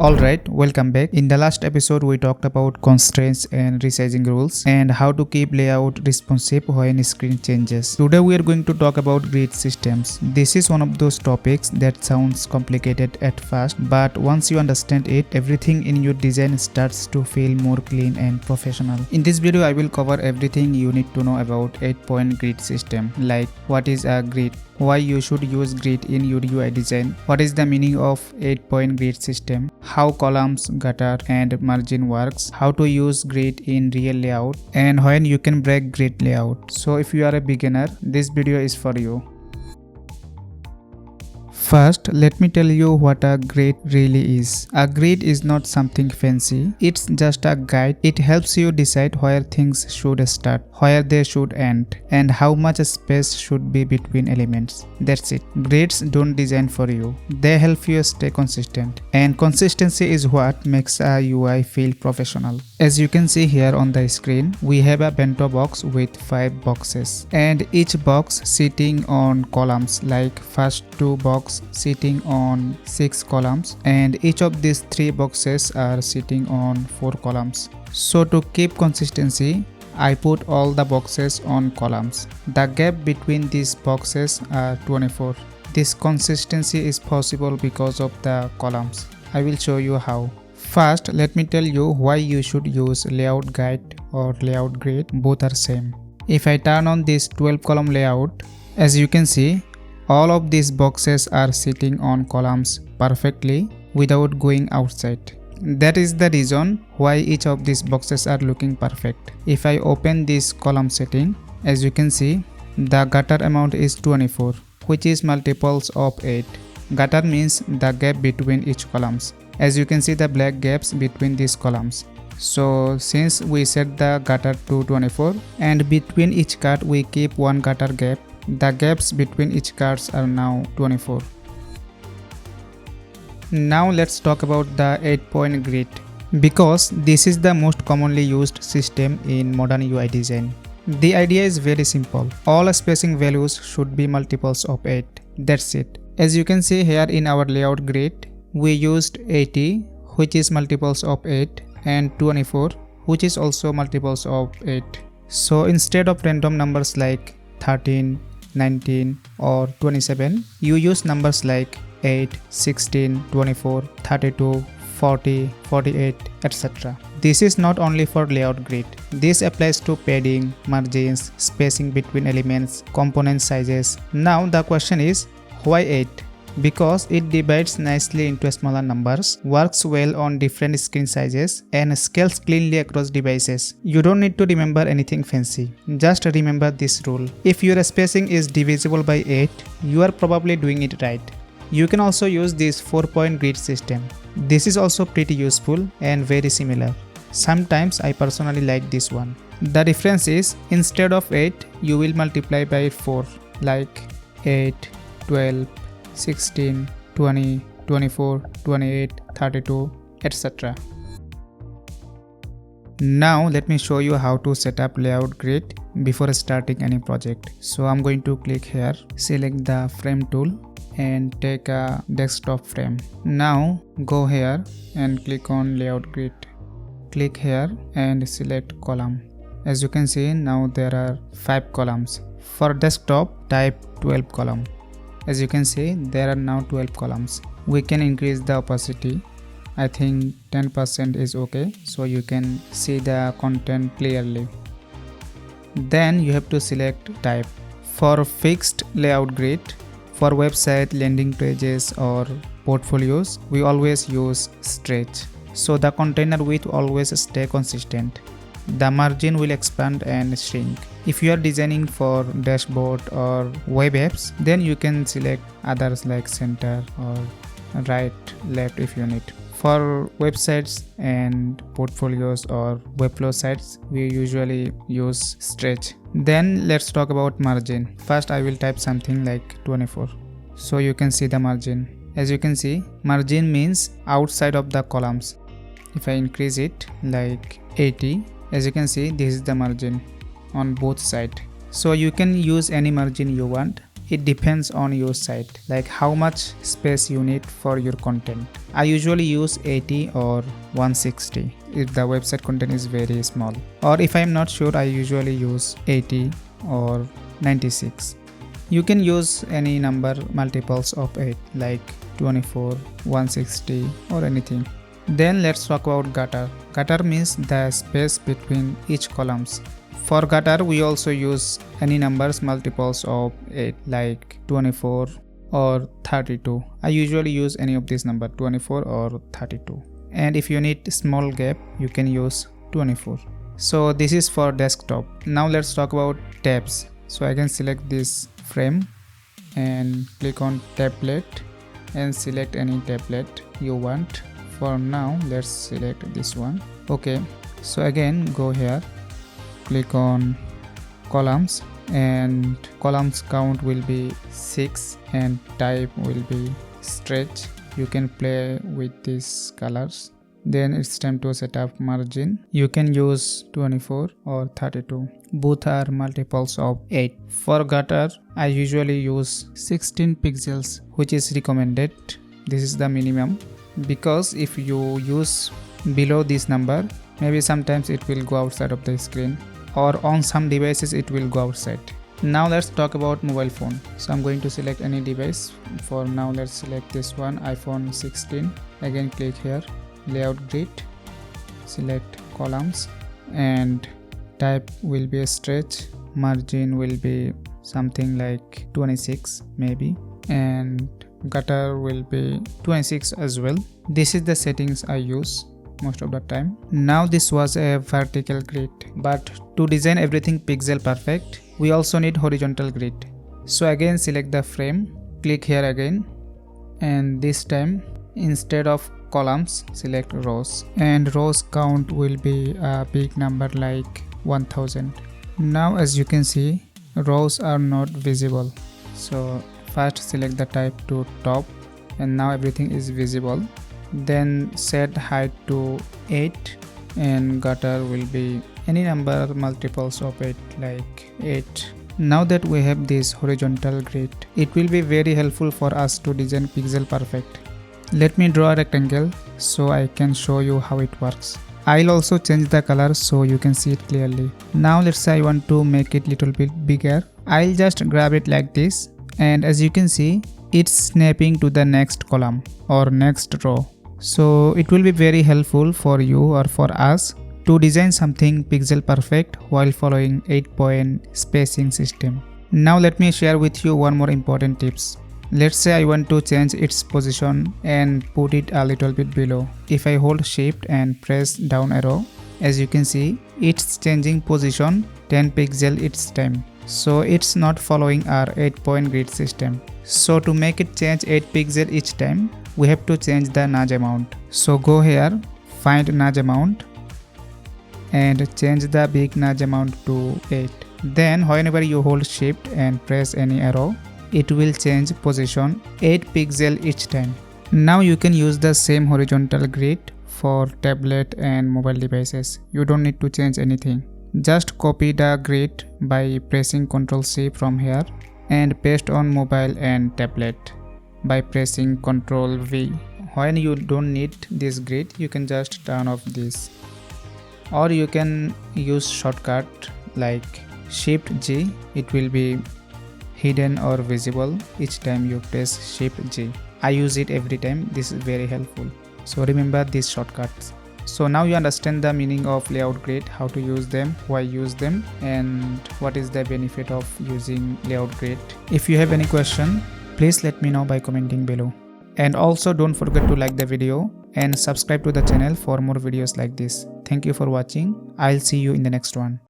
Alright, welcome back. In the last episode, we talked about constraints and resizing rules and how to keep layout responsive when screen changes. Today, we are going to talk about grid systems. This is one of those topics that sounds complicated at first, but once you understand it, everything in your design starts to feel more clean and professional. In this video, I will cover everything you need to know about 8-point grid system, like what is a grid, why you should use grid in your UI design, what is the meaning of 8-point grid system, how columns, gutter and margin works, how to use grid in real layout, and when you can break grid layout. So if you are a beginner, this video is for you. First, let me tell you what a grid really is. A grid is not something fancy. It's just a guide. It helps you decide where things should start, where they should end, and how much space should be between elements. That's it. Grids don't design for you. They help you stay consistent. And consistency is what makes a UI feel professional. As you can see here on the screen, we have a bento box with 5 boxes. And each box sitting on columns, like first 2 boxes sitting on 6 columns, and each of these 3 boxes are sitting on 4 columns. So to keep consistency, I put all the boxes on columns. The gap between these boxes are 24. This consistency is possible because of the columns. I will show you how. First, let me tell you why you should use layout guide or layout grid. Both are same. If I turn on this 12 column layout, as you can see, all of these boxes are sitting on columns perfectly without going outside. That is the reason why each of these boxes are looking perfect. If I open this column setting, as you can see, the gutter amount is 24, which is multiples of 8. Gutter means the gap between each columns. As you can see the black gaps between these columns. So since we set the gutter to 24 and between each cut we keep one gutter gap, the gaps between each cuts are now 24. Now let's talk about the 8-point grid, because this is the most commonly used system in modern UI design. The idea is very simple. All spacing values should be multiples of 8. That's it. As you can see here in our layout grid, we used 80, which is multiples of 8, and 24, which is also multiples of 8. So instead of random numbers like 13, 19 or 27, you use numbers like 8, 16, 24, 32, 40, 48, etc. This is not only for layout grid. This applies to padding, margins, spacing between elements, component sizes. Now the question is, why 8? Because it divides nicely into smaller numbers, works well on different screen sizes, and scales cleanly across devices. You don't need to remember anything fancy. Just remember this rule. If your spacing is divisible by 8, you are probably doing it right. You can also use this 4-point grid system. This is also pretty useful and very similar. Sometimes I personally like this one. The difference is, instead of 8, you will multiply by 4, like 8, 12, 16, 20, 24, 28, 32, etc. Now let me show you how to set up layout grid before starting any project. So I'm going to click here, select the frame tool and take a desktop frame. Now go here and click on layout grid. Click here and select column. As you can see, now there are 5 columns. For desktop, type 12 column. As you can see, there are now 12 columns. We can increase the opacity. I think 10% is okay, so you can see the content clearly. Then you have to select type. For fixed layout grid, for website, landing pages or portfolios, we always use stretch. So the container width always stay consistent. The margin will expand and shrink. If you are designing for dashboard or web apps, then you can select others like center or right, left if you need. For websites and portfolios or webflow sites, we usually use stretch. Then let's talk about margin. First I will type something like 24. So you can see the margin. As you can see, margin means outside of the columns. If I increase it like 80, as you can see, this is the margin on both sides. So you can use any margin you want. It depends on your site, like how much space you need for your content. I usually use 80 or 160 if the website content is very small. Or if I am not sure, I usually use 80 or 96. You can use any number multiples of 8 like 24, 160 or anything. Then let's talk about gutter. Gutter means the space between each columns. For gutter, we also use any numbers multiples of 8 like 24 or 32. I usually use any of these number 24 or 32. And if you need small gap, you can use 24. So this is for desktop. Now let's talk about tabs. So I can select this frame and click on template and select any template you want. For now, let's select this one. Okay, so again go here, click on columns, and columns count will be 6 and type will be stretch. You can play with these colors. Then it's time to set up margin. You can use 24 or 32. Both are multiples of 8. For gutter, I usually use 16 pixels, which is recommended. This is the minimum, because if you use below this number, maybe sometimes it will go outside of the screen, or on some devices it will go outside. Now let's talk about mobile phone. So I'm going to select any device. For now, let's select this one, iPhone 16. Again click here, layout grid, select columns, and type will be a stretch. Margin will be something like 26 maybe, and gutter will be 26 as well. This is the settings I use most of the time. Now this was a vertical grid, but to design everything pixel perfect, we also need horizontal grid. So again select the frame, click here again, and this time instead of columns select rows, and rows count will be a big number like 1000. Now as you can see, rows are not visible. So first select the type to top, and now everything is visible. Then set height to 8, and gutter will be any number multiples of 8 like 8. Now that we have this horizontal grid, it will be very helpful for us to design pixel perfect. Let me draw a rectangle so I can show you how it works. I'll also change the color so you can see it clearly. Now let's say I want to make it little bit bigger. I'll just grab it like this, and as you can see, it's snapping to the next column or next row. So it will be very helpful for you or for us to design something pixel perfect while following 8-point spacing system. Now let me share with you one more important tips. Let's say I want to change its position and put it a little bit below. If I hold shift and press down arrow, as you can see, it's changing position 10 pixel each time. So it's not following our 8-point grid system. So to make it change 8 pixel each time, we have to change the nudge amount. So go here, find nudge amount, and change the big nudge amount to 8. Then whenever you hold shift and press any arrow, it will change position 8 pixel each time. Now you can use the same horizontal grid for tablet and mobile devices. You don't need to change anything. Just copy the grid by pressing Ctrl+C from here and paste on mobile and tablet by pressing Ctrl+V. When you don't need this grid, you can just turn off this. Or you can use shortcut like Shift-G. It will be hidden or visible each time you press Shift-G. I use it every time. This is very helpful. So remember these shortcuts. So now you understand the meaning of layout grid, how to use them, why use them, and what is the benefit of using layout grid. If you have any question, please let me know by commenting below. And also don't forget to like the video and subscribe to the channel for more videos like this. Thank you for watching. I'll see you in the next one.